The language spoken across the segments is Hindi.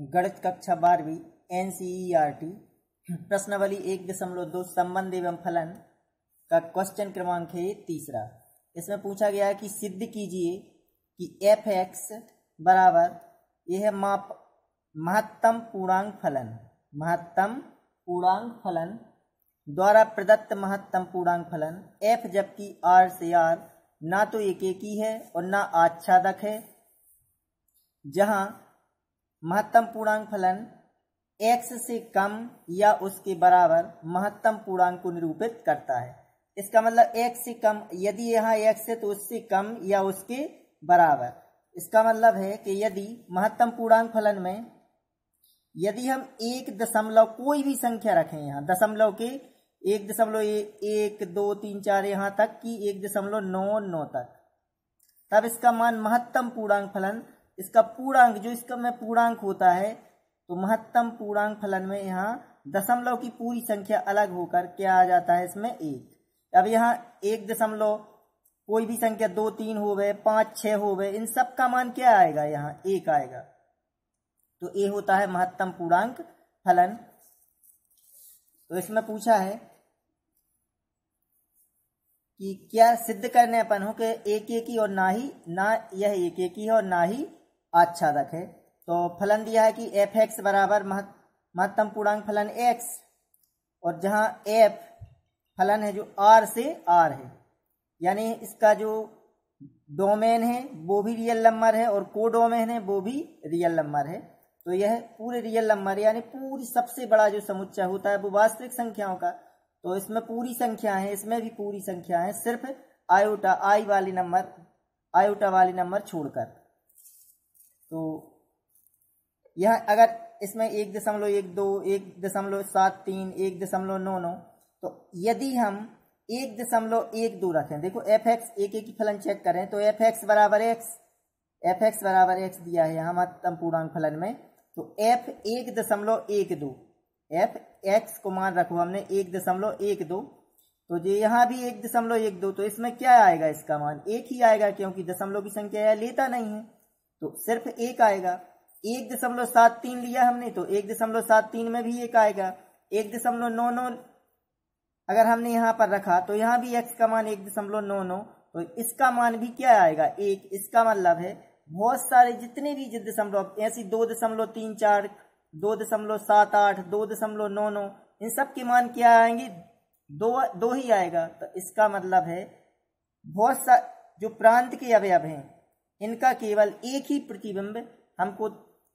गणित कक्षा 12वीं NCERT प्रश्नावली 1.2 संबंध एवं फलन का क्वेश्चन क्रमांक है 3। इसमें पूछा गया है कि सिद्ध कीजिए कि f(x) बराबर यह है महत्तम पूर्णांक फलन द्वारा प्रदत्त महत्तम पूर्णांक फलन f जबकि r से r ना तो एकेकी है और ना आच्छादक है, जहां महत्तम पूर्णांक फलन x से कम या उसके बराबर महत्तम पूर्णांक को निरूपित करता है। इसका मतलब x से कम, यदि यहाँ x है तो उससे कम या उसके बराबर। इसका मतलब है कि यदि महत्तम पूर्णांक फलन में यदि हम 1 कोई भी संख्या रखें, यहाँ दशमलव के 1.1 2 3 4 यहाँ तक कि 1.99 तक, तब इसका मान महत्तम पूर्णांक फलन, इसका पूर्णांक जो इसका में पूर्णांक होता है, तो महत्तम पूर्णांक फलन में यहाँ दशमलव की पूरी संख्या अलग होकर क्या आ जाता है, इसमें 1। अब यहाँ 1 कोई भी संख्या 2 3 हो गए, 5 6 हो गए, इन सब का मान क्या आएगा, यहाँ 1 आएगा। तो ये होता है महत्तम पूर्णांक फलन। तो इसमें पूछा है कि क्या सिद्ध करने अपन हो कि एकेकी और ना यह एकेकी है और ना ही आच्छादक है। तो फलन दिया है कि f(x) बराबर महत्तम पूर्णांक फलन x, और जहां f फलन है जो r से r है, यानी इसका जो डोमेन है वो भी रियल नंबर है और कोडोमेन है वो भी रियल नंबर है। तो यह पूरे रियल नंबर यानी पूरी सबसे बड़ा जो समुच्चय होता है वो वास्तविक संख्याओं का, तो इसमें पूरी संख्या है, इसमें भी पूरी संख्या है, सिर्फ आई वाली नंबर छोड़कर। तो यह अगर इसमें 1.12 1.73 1.99, तो यदि हम 1.12 रखें, देखो f(x) एक की फलन चेक करें तो f(x) बराबर x दिया है यहाँ महत्तम पूर्णांक फलन में। तो f 1.12 f(x) को मान रखो हमने 1.12, तो जो यहाँ भी 1.12, तो इसमें क्या आएगा, इसका मान 1 ही आएगा, क्योंकि दशमलव की संख्या यह लेता नहीं है, तो सिर्फ 1 आएगा। 1.73 लिया हमने तो 1.73 में भी 1 आएगा। 1.99 अगर हमने यहाँ पर रखा तो यहाँ भी x का मान 1.99, तो इसका मान भी क्या आएगा, 1। इसका मतलब है बहुत सारे जितने भी दशमलव ऐसी 2.34 2.78 2.99 इन सब के मान क्या आएंगे, 2 ही आएगा। तो इसका मतलब है बहुत सा जो प्रांत के अवयव हैं इनका केवल एक ही प्रतिबिंब हमको,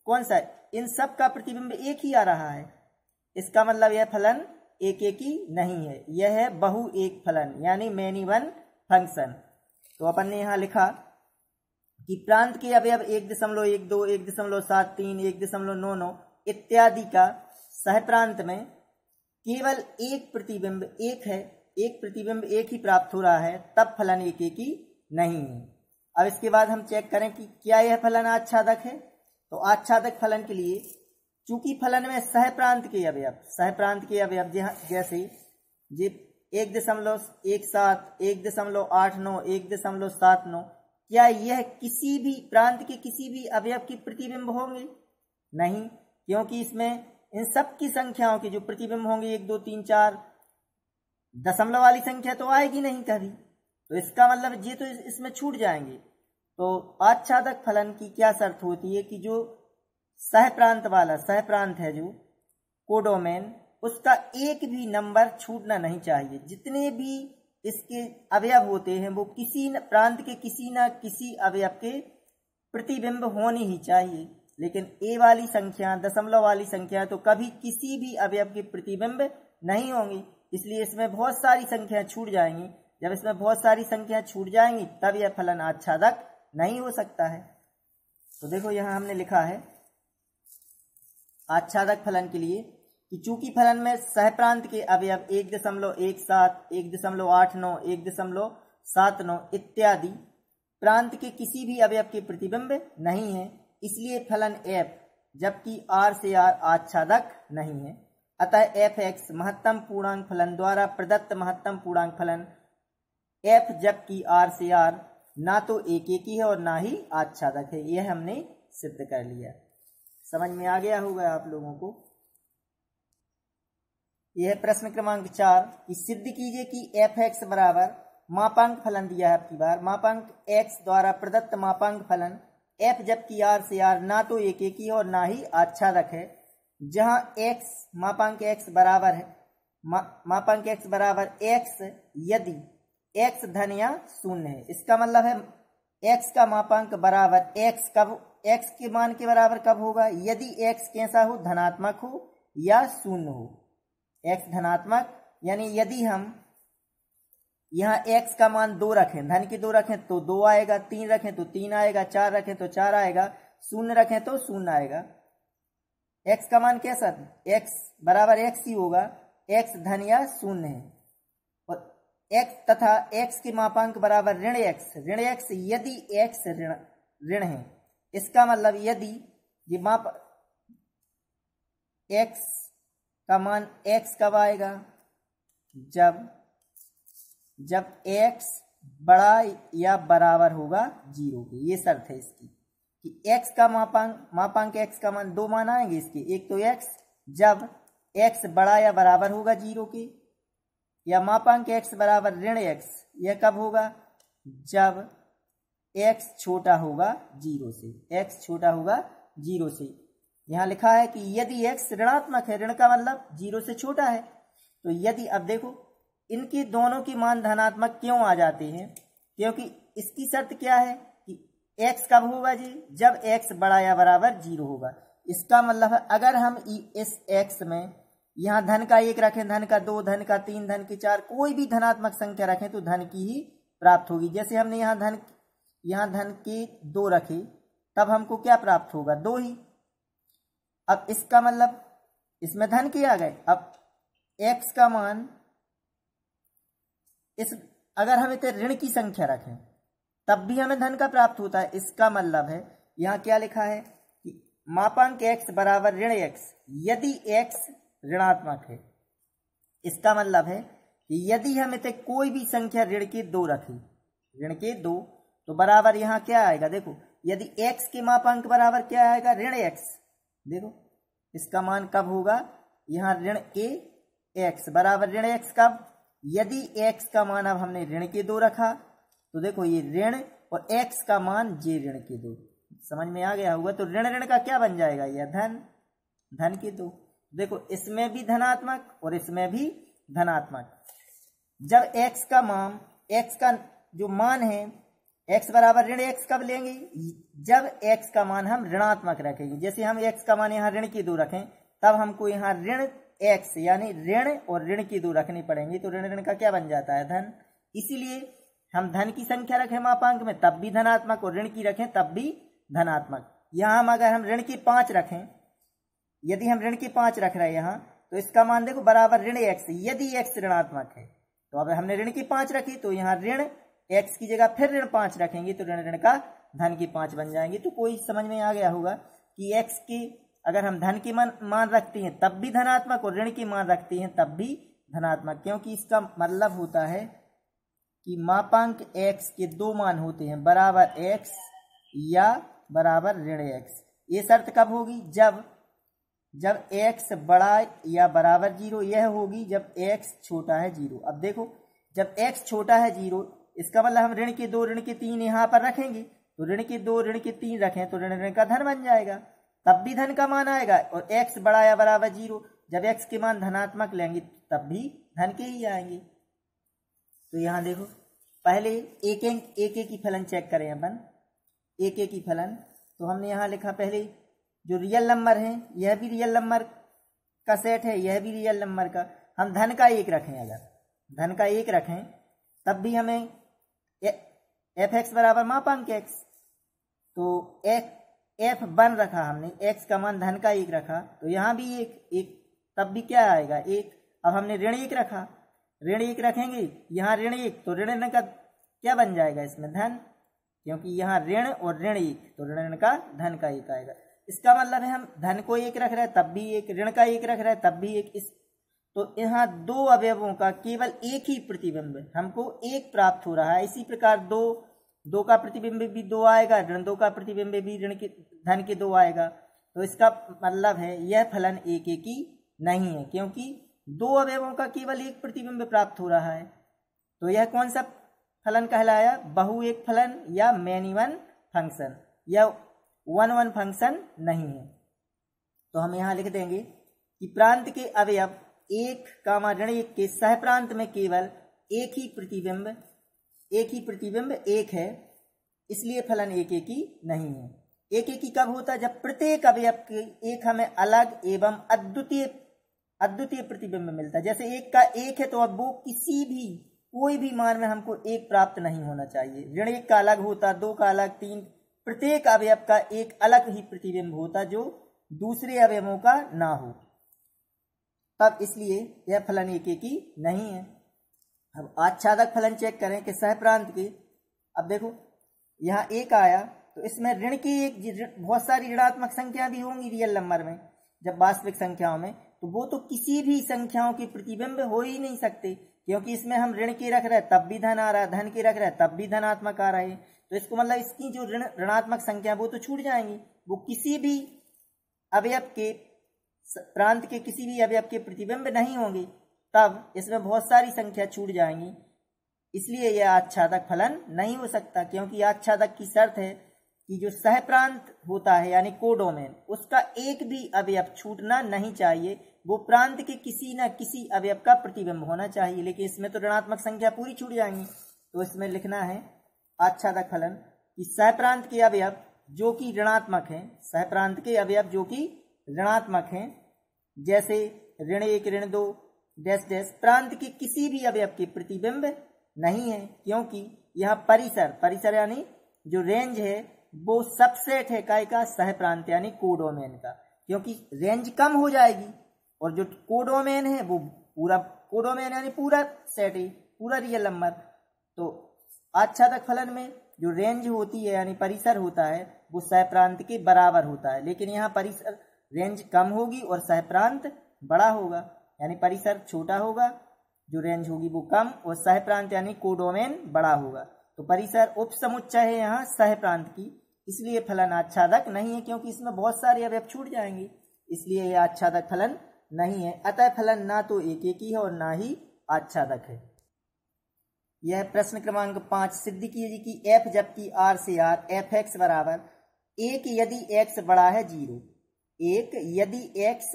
कौन सा, इन सब का प्रतिबिंब एक ही आ रहा है। इसका मतलब यह फलन एकेकी नहीं है, यह है बहु एक फलन यानी मैनी वन फंक्शन। तो अपन ने यहाँ लिखा कि प्रांत के अवयव 1.12 1.73 1.99 इत्यादि का सहप्रांत में केवल एक प्रतिबिंब एक ही प्राप्त हो रहा है, तब फलन एकेकी नहीं है। अब इसके बाद हम चेक करें कि क्या यह फलन आच्छादक है। तो आच्छादक फलन के लिए चूंकि फलन में सहप्रांत के अवयव जैसे 1.17 1.89 1.79, क्या यह किसी भी प्रांत के किसी भी अवयव की प्रतिबिंब होंगे, नहीं, क्योंकि इसमें इन सब की संख्याओं के जो प्रतिबिंब होंगे 1 2 3 4 दशमलव वाली संख्या तो आएगी नहीं कभी, तो इसका मतलब ये तो इसमें छूट जाएंगे। तो आच्छादक फलन की क्या शर्त होती है कि जो सहप्रांत है जो कोडोमेन, उसका एक भी नंबर छूटना नहीं चाहिए। जितने भी इसके अवयव होते हैं वो किसी प्रांत के किसी न किसी अवयव के प्रतिबिंब होने ही चाहिए, लेकिन ए वाली संख्या दशमलव वाली संख्या तो कभी किसी भी अवयव के प्रतिबिंब नहीं होंगी, इसलिए इसमें बहुत सारी संख्या छूट जाएंगी। जब इसमें बहुत सारी संख्या छूट जाएंगी तब यह फलन आच्छादक नहीं हो सकता है। तो देखो यहाँ हमने लिखा है आच्छादक फलन के लिए कि चूंकि फलन में सहप्रांत के अवयव 1.17 1.89 1.79 इत्यादि प्रांत के किसी भी अवयव के प्रतिबिंब नहीं है, इसलिए फलन f जबकि r से r आच्छादक नहीं है। अतः f(x) महत्तम पूर्णांक फलन द्वारा प्रदत्त महत्तम पूर्णांक फलन f जबकि r से r ना तो एकेकी है और ना ही आच्छादक है। यह हमने सिद्ध कर लिया। समझ में आ गया होगा आप लोगों को। यह है प्रश्न क्रमांक 4 कि सिद्ध कीजिए कि एफ एक्स बराबर मापांक फलन दिया है आपकी बार, मापांक एक्स द्वारा प्रदत्त मापांक फलन एफ जबकि आर से आर ना तो एक ही और ना ही आच्छादक है, जहां एक्स मापांक एक्स बराबर है मापांक एक्स बराबर एक्स यदि एक्स धन या शून्य है। इसका मतलब है एक्स का मापांक बराबर एक्स कब एक्स के मान के बराबर कब होगा, यदि एक्स कैसा हो, धनात्मक हो या शून्य हो। एक्स धनात्मक यानी यदि हम यहाँ एक्स का मान 2 रखें, धन की 2 रखें तो 2 आएगा, 3 रखें तो 3 आएगा, 4 रखें तो 4 आएगा, 0 रखें तो 0 आएगा। एक्स का मान कैसा, एक्स बराबर एक्स ही होगा, एक्स धन या शून्य है। और एक्स तथा एक्स के मापांक बराबर ऋण एक्स यदि एक्स ऋण है। इसका मतलब यदि ये माप एक्स का मान एक्स कब आएगा, जब एक्स बड़ा या बराबर होगा 0 के। ये शर्त है इसकी कि एक्स का मापांक एक्स का मान 2 मान आएंगे इसके, एक तो एक्स जब एक्स बड़ा या बराबर होगा 0 के, या मापांक एक्स बराबर ऋण एक्स, यह कब होगा, जब एक्स छोटा होगा 0 से, एक्स छोटा होगा 0 से। यहां लिखा है कि यदि एक्स ऋणात्मक है, ऋण का मतलब 0 से छोटा है, तो यदि अब देखो इनकी दोनों की मान धनात्मक क्यों आ जाते हैं, क्योंकि इसकी शर्त क्या है कि एक्स कब होगा जी, जब एक्स बड़ा या बराबर 0 होगा। इसका मतलब है अगर हम इस एक्स में यहाँ धन का 1 रखें, धन का 2, धन का 3, धन की 4, कोई भी धनात्मक संख्या रखें तो धन की ही प्राप्त होगी। जैसे हमने यहाँ धन की 2 रखी, तब हमको क्या प्राप्त होगा, 2 ही। अब इसका मतलब इसमें धन के आ गए। अब एक्स का मान अगर हम इसे ऋण की संख्या रखें तब भी हमें धन का प्राप्त होता है। इसका मतलब है यहाँ क्या लिखा है कि मापांक एक्स बराबर ऋण एक्स यदि एक्स ऋणात्मक है। इसका मतलब है कि यदि हम इसे कोई भी संख्या ऋण के 2 रखें, ऋण के 2, तो बराबर यहाँ क्या आएगा, देखो यदि एक्स के मापांक बराबर क्या आएगा, ऋण एक्स। देखो इसका मान कब होगा, यहाँ ऋण के एक्स बराबर ऋण एक्स कब, यदि एक्स का मान अब हमने ऋण के 2 रखा, तो देखो ये ऋण और एक्स का मान जे ऋण के 2, समझ में आ गया होगा। तो ऋण का क्या बन जाएगा, यह धन के 2। देखो इसमें भी धनात्मक और इसमें भी धनात्मक। जब एक्स का जो मान है एक्स बराबर ऋण एक्स कब लेंगे, जब एक्स का मान हम ऋणात्मक रखेंगे। जैसे हम एक्स का मान यहाँ ऋण की 2 रखें, तब हमको यहाँ ऋण एक्स यानी ऋण और ऋण की 2 रखनी पड़ेंगी, तो ऋण का क्या बन जाता है, धन। इसीलिए हम धन की संख्या रखें मापांक में तब भी धनात्मक और ऋण की रखें तब भी धनात्मक। यहाँ हम अगर हम ऋण की 5 रखें, यदि हम ऋण की 5 रख रहे हैं यहाँ, तो इसका मान देखो बराबर ऋण एक्स यदि एक्स ऋणात्मक है। तो अब हमने ऋण की 5 रखी, तो यहाँ ऋण एक्स की जगह फिर ऋण 5 रखेंगे, तो ऋण का धन की 5 बन जाएंगी। तो कोई समझ में आ गया होगा कि एक्स की अगर हम धन की मान रखते हैं तब भी धनात्मक और ऋण की मान रखते हैं तब भी धनात्मक, क्योंकि इसका मतलब होता है कि मापांक एक्स के 2 मान होते हैं, बराबर एक्स या बराबर ऋण एक्स। ये शर्त कब होगी, जब एक्स बड़ा या बराबर 0, यह होगी जब एक्स छोटा है 0। अब देखो जब एक्स छोटा है 0, इसका मतलब हम ऋण के 2 ऋण के 3 यहाँ पर रखेंगे, तो ऋण के 2 ऋण के 3 रखें तो ऋण का धन बन जाएगा, तब भी धन का मान आएगा। और एक्स बड़ा या बराबर 0, जब एक्स के मान धनात्मक लेंगे तब भी धन के ही आएंगे। तो यहाँ देखो पहले एक की फलन चेक करें अपन, एक की फलन। तो हमने यहाँ लिखा पहले जो रियल नंबर है, यह भी रियल नंबर का सेट है, यह भी रियल नंबर का। हम धन का 1 रखें, अगर धन का 1 रखें तब भी हमें एफ एक्स बराबर मापांक एक्स, तो एफ 1 रखा हमने, एक्स का मान धन का 1 रखा, तो यहाँ भी एक तब भी क्या आएगा, 1। अब हमने ऋण 1 रखा, ऋण 1 रखेंगे, यहाँ ऋण 1, तो ऋण का क्या बन जाएगा इसमें, धन, क्योंकि यहाँ ऋण और ऋण 1, तो ऋण का धन का 1 आएगा। इसका मतलब है हम धन को 1 रख रहे हैं तब भी 1, ऋण का 1 रख रहे हैं तब भी 1। तो यहाँ 2 अवयवों का केवल एक ही प्रतिबिंब हमको 1 प्राप्त हो रहा है। इसी प्रकार 2 का प्रतिबिंब भी 2 आएगा, ऋण 2 का प्रतिबिंब भी ऋण के धन के 2 आएगा। तो इसका मतलब है यह फलन एक एक ही नहीं है, क्योंकि दो अवयवों का केवल एक प्रतिबिंब प्राप्त हो रहा है। तो यह कौन सा फलन कहलाया? बहु एक फलन या मैनी वन फंक्शन, या वन वन फंक्शन नहीं है। तो हम यहाँ लिख देंगे कि प्रांत के अवयव एक कामा ऋण एक के सह प्रांत में केवल एक ही प्रतिबिंब एक है, इसलिए फलन एक एक ही नहीं है। एक एक ही कब होता है? जब प्रत्येक अवयव के एक हमें अलग एवं अद्वितीय प्रतिबिंब मिलता है। जैसे एक का एक है तो अब वो कोई भी मान में हमको एक प्राप्त नहीं होना चाहिए। ऋण एक का अलग होता, दो का अलग, तीन, प्रत्येक अवयव का एक अलग ही प्रतिबिंब होता जो दूसरे अवयवों का ना हो, तब इसलिए यह फलन एक एक ही नहीं है। अब आच्छादक फलन चेक करें कि सह प्रांत के, अब देखो यहाँ एक आया तो इसमें ऋण की एक बहुत सारी ऋणात्मक संख्या भी होंगी रियल नंबर में। जब वास्तविक संख्याओं में, तो वो तो किसी भी संख्याओं के प्रतिबिंब हो ही नहीं सकते, क्योंकि इसमें हम ऋण की रख रहे हैं तब भी धन आ रहा है, धन की रख रहे हैं तब भी धनात्मक आ रहे हैं। तो इसको मतलब इसकी जो ऋणात्मक संख्या वो तो छूट जाएंगी, वो किसी भी अवयव के प्रांत के किसी भी अवयव के प्रतिबिंब नहीं होंगे, तब इसमें बहुत सारी संख्या छूट जाएंगी। इसलिए यह आच्छादक फलन नहीं हो सकता, क्योंकि आच्छादक की शर्त है कि जो सह प्रांत होता है यानी कोडोमेन, उसका एक भी अवयव छूटना नहीं चाहिए, वो प्रांत के किसी न किसी अवयव का प्रतिबिंब होना चाहिए। लेकिन इसमें तो ऋणात्मक संख्या पूरी छूट जाएंगी। तो इसमें लिखना है आच्छादक फलन कि सह प्रांत के अवयव जो कि ऋणात्मक हैं, सह प्रांत के अवयव जो कि ऋणात्मक हैं, जैसे ऋण एक, ऋण दो, डैश डैश, प्रांत के किसी भी अवयव के प्रतिबिंब नहीं है, क्योंकि यहाँ परिसर यानी जो रेंज है वो सबसेट है काय का? सह प्रांत यानी कोडोमेन का, क्योंकि रेंज कम हो जाएगी और जो कोडोमेन है वो पूरा कोडोमेन यानी पूरा सेट है, पूरा रियल नंबर। तो आच्छादक फलन में जो रेंज होती है यानी परिसर होता है वो सह प्रांत के बराबर होता है, लेकिन यहाँ परिसर रेंज कम होगी और सह प्रांत बड़ा होगा, यानी परिसर छोटा होगा, जो रेंज होगी वो कम, और सह प्रांत यानी कोडोमेन बड़ा होगा। तो परिसर उपसमुच्चय है यहाँ सह प्रांत की, इसलिए फलन आच्छादक नहीं है, क्योंकि इसमें बहुत सारे अवयव छूट जाएंगे, इसलिए यह आच्छादक फलन नहीं है। अतः फलन ना तो एक एक ही है और ना ही आच्छादक है। यह प्रश्न क्रमांक 5 सिद्ध कीजिए कि f जबकि r से r एफ एक्स बराबर एक यदि x बड़ा है 0, एक यदि x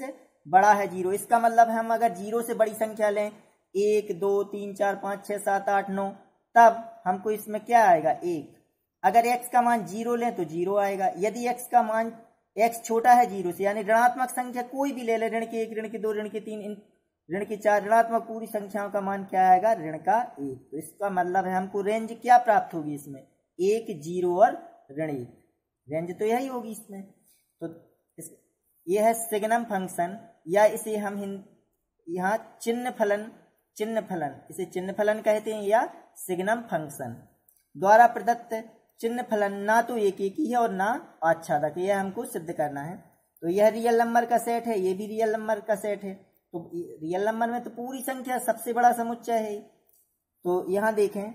बड़ा है 0। इसका मतलब हम अगर 0 से बड़ी संख्या लें 1 2 3 4 5 6 7 8 9, तब हमको इसमें क्या आएगा? 1। अगर x का मान 0 लें तो 0 आएगा। यदि x का मान x छोटा है 0 से, यानी ऋणात्मक संख्या कोई भी ले ले, ऋण के 1, ऋण के 2, ऋण के 3, ऋण के 4, ऋणात्मक पूरी संख्याओं का मान क्या आएगा? ऋण का 1। तो इसका मतलब है हमको रेंज क्या प्राप्त होगी इसमें? 1, 0 और ऋण 1, रेंज तो यही होगी इसमें। तो यह है सिग्नम फंक्शन, या इसे हम यहाँ चिन्ह फलन इसे चिन्ह फलन कहते हैं, या सिग्नम फंक्शन द्वारा प्रदत्त चिन्ह फलन ना तो एक एक ही है और ना आच्छादक, यह हमको सिद्ध करना है। तो यह रियल नंबर का सेट है, ये भी रियल नंबर का सेट है। तो रियल नंबर में तो पूरी संख्या सबसे बड़ा समुच्चय है। तो यहाँ देखें,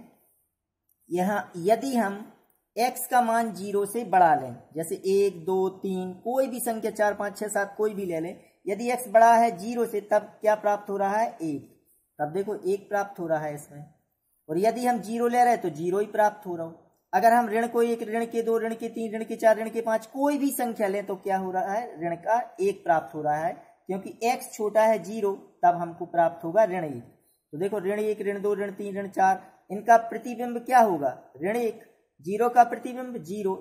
यहाँ यदि हम x का मान 0 से बढ़ा लें, जैसे 1 2 3 कोई भी संख्या 4 5 6 7 कोई भी ले लें, यदि x बड़ा है 0 से तब क्या प्राप्त हो रहा है? 1। तब देखो 1 प्राप्त हो रहा है इसमें। और यदि हम 0 ले रहे हैं तो 0 ही प्राप्त हो रहा हो। अगर हम ऋण को 1, ऋण के 2, ऋण के 3, ऋण के 4, ऋण के 5 कोई भी संख्या लें तो क्या हो रहा है? ऋण का 1 प्राप्त हो रहा है, क्योंकि x छोटा है 0, तब हमको प्राप्त होगा ऋण 1। तो देखो ऋण 1, ऋण 2, ऋण 3, ऋण 4, इनका प्रतिबिंब क्या होगा? ऋण 1। 0 का प्रतिबिंब 0,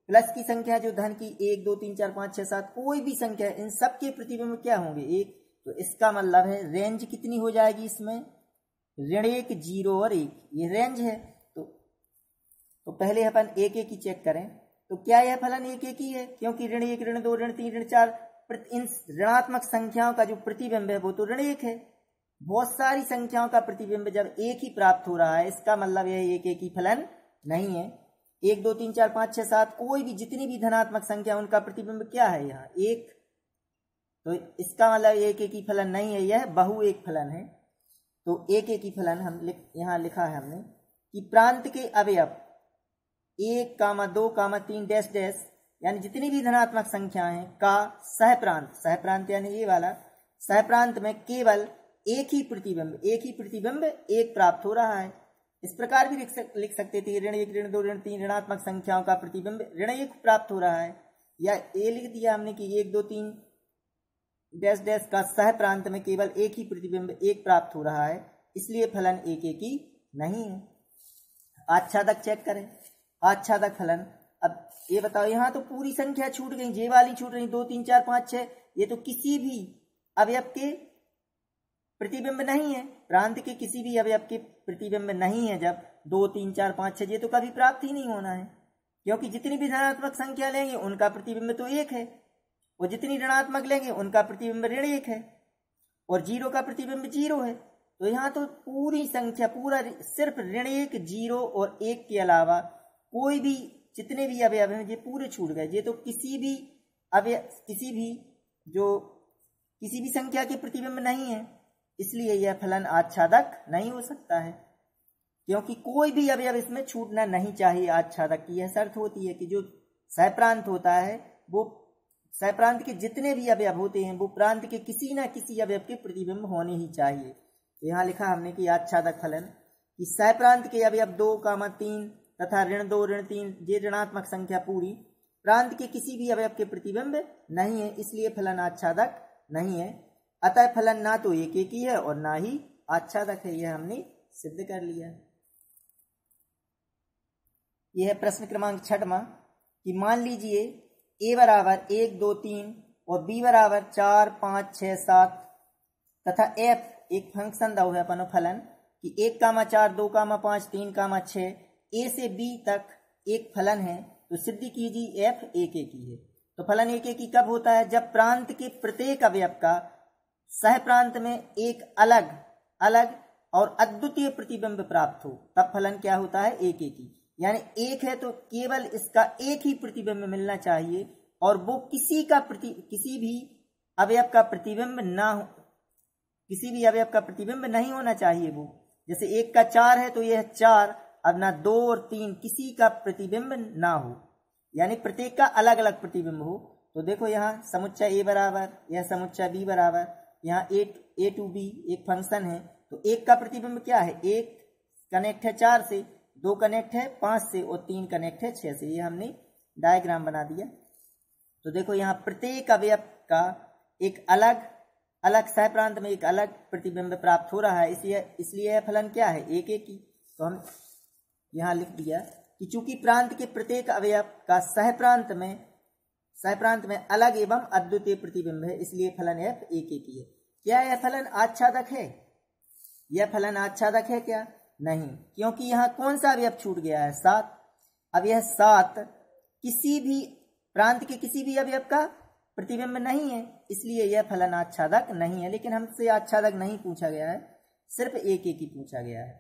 प्लस की संख्या जो धन की 1 2 3 4 5 6 7 कोई भी संख्या, इन सब के प्रतिबिंब क्या होंगे? 1। तो इसका मतलब है रेंज कितनी हो जाएगी इसमें? ऋण 1, 0 और 1, ये रेंज है। तो पहले अपन एक एक ही चेक करें, तो क्या यह फलन एक एक ही है? क्योंकि ऋण 1, ऋण 2, ऋण 3, ऋण 4 इन ऋणात्मक संख्याओं का जो प्रतिबिंब है वो तो ऋण 1 है। बहुत सारी संख्याओं का प्रतिबिंब जब एक ही प्राप्त हो रहा है, इसका मतलब यह एक एक ही फलन नहीं है। 1 2 3 4 5 6 7 कोई भी जितनी भी धनात्मक संख्या उनका प्रतिबिंब क्या है? यहाँ 1। तो इसका मतलब एक एक ही फलन नहीं है, यह बहु एक फलन है। तो एक एक ही फलन हम यहाँ लिखा है हमने, कि प्रांत के अवयव 1, 2, 3 डैश डैश यानी जितनी भी धनात्मक संख्याएं का सहप्रांत यानी ये वाला सहप्रांत में केवल एक ही प्रतिबिंब एक प्राप्त हो रहा है। इस प्रकार भी लिख सकते थे ऋण 1 ऋण 2 ऋण 3 ऋणात्मक संख्याओं का प्रतिबिंब ऋण 1 प्राप्त हो रहा है, या ये लिख दिया हमने कि 1 2 3 डैश डैश का सह प्रांत में केवल एक ही प्रतिबिंब एक प्राप्त हो रहा है, इसलिए फलन एक एक ही नहीं है। आच्छादक चेक करें, आच्छादक फलन। अब ये बताओ, यहाँ तो पूरी संख्या छूट गई, जे वाली छूट रही 2 3 4 5 6, ये तो किसी भी अवयव के प्रतिबिंब नहीं है, प्रांत के किसी भी अवयव के प्रतिबिंब नहीं है। जब 2 3 4 5 6 ये तो कभी प्राप्त ही नहीं होना है, क्योंकि जितनी भी धनात्मक संख्या लेंगे उनका प्रतिबिंब तो एक है, और जितनी ऋणात्मक लेंगे उनका प्रतिबिंब ऋण 1 है, और 0 का प्रतिबिंब 0 है। तो यहाँ तो पूरी संख्या पूरा सिर्फ ऋण 1 0 और 1 के अलावा कोई भी जितने भी अवयव हैं ये पूरे छूट गए। ये तो किसी भी संख्या के प्रतिबिंब नहीं है, इसलिए यह फलन आच्छादक नहीं हो सकता है, क्योंकि कोई भी अवयव इसमें छूटना नहीं चाहिए। आच्छादक की यह शर्त होती है कि जो सहप्रांत होता है वो सहप्रांत के जितने भी अवयव होते हैं वो प्रांत के किसी न किसी अवयव के प्रतिबिंब होने ही चाहिए। यहाँ लिखा हमने कि आच्छादक फलन कि सहप्रांत के अवयव 2, 3 तथा ऋण 2 ऋण 3 ये ऋणात्मक संख्या पूरी प्रांत के किसी भी अवयव के प्रतिबिंब नहीं है, इसलिए फलन आच्छादक नहीं है। अतः फलन ना तो एक एक ही है और ना ही आच्छादक है, यह हमने सिद्ध कर लिया। यह है प्रश्न क्रमांक 6वां कि मान लीजिए a बराबर 1 2 3 और b बराबर 4 5 6 7 तथा f एक फंक्शन दा हुआ है अपनो फलन कि 1, 4 2, 5 3, 6 a से b तक एक फलन है, तो सिद्धि कीजिए f एक एक ही है। तो फलन एक एक ही कब होता है? जब प्रांत के प्रत्येक अवयव का सह प्रांत में एक अलग अलग और अद्वितीय प्रतिबिंब प्राप्त हो, तब फलन क्या होता है? एक एक ही। यानी एक है तो केवल इसका एक ही प्रतिबिंब मिलना चाहिए और वो किसी भी अवयव का प्रतिबिंब ना हो, किसी भी अवयव का प्रतिबिंब नहीं होना चाहिए। वो जैसे 1 का 4 है तो यह 4 अब ना 2 और 3 किसी का प्रतिबिंब ना हो, यानी प्रत्येक का अलग अलग प्रतिबिंब हो। तो देखो यहाँ समुच्चय a बराबर, यह समुच्चय b बराबर, यहाँ a to b एक फंक्शन है, तो 1 का प्रतिबिंब क्या है? 1 कनेक्ट है 4 से, 2 कनेक्ट है 5 से और 3 कनेक्ट है 6 से। ये हमने डायग्राम बना दिया। तो देखो यहाँ प्रत्येक अवयव का एक अलग अलग सह प्रांत में एक अलग प्रतिबिंब प्राप्त हो रहा है, इसलिए यह फलन क्या है? एक एक ही। तो हम यहाँ लिख दिया कि चूंकि प्रांत के प्रत्येक अवयव का सह प्रांत में अलग एवं अद्वितीय प्रतिबिंब है, इसलिए फलन f एक एक ही है। क्या यह फलन आच्छादक है? यह फलन आच्छादक है क्या? नहीं, क्योंकि यहाँ कौन सा अवयव छूट गया है? 7। अब यह 7 किसी भी प्रांत के किसी भी अवयव का प्रतिबिंब नहीं है, इसलिए यह फलन आच्छादक नहीं है। लेकिन हमसे आच्छादक नहीं पूछा गया है, सिर्फ एक एक ही पूछा गया है।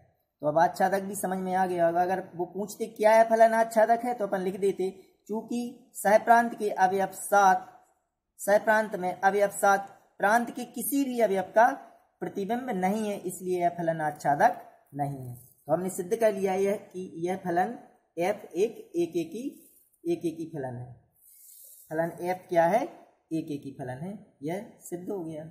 तो अब आच्छादक भी समझ में आ गया होगा। अगर वो पूछते क्या है फलन आच्छादक है तो अपन लिख देते चूंकि सहप्रांत के अवयव 7 सहप्रांत में अवयव 7 प्रांत के किसी भी अवयव का प्रतिबिंब नहीं है, इसलिए यह फलन आच्छादक नहीं है। तो हमने सिद्ध कर लिया यह कि यह फलन f एक एक ही फलन है। फलन f क्या है? एक एक ही फलन है, यह सिद्ध हो गया।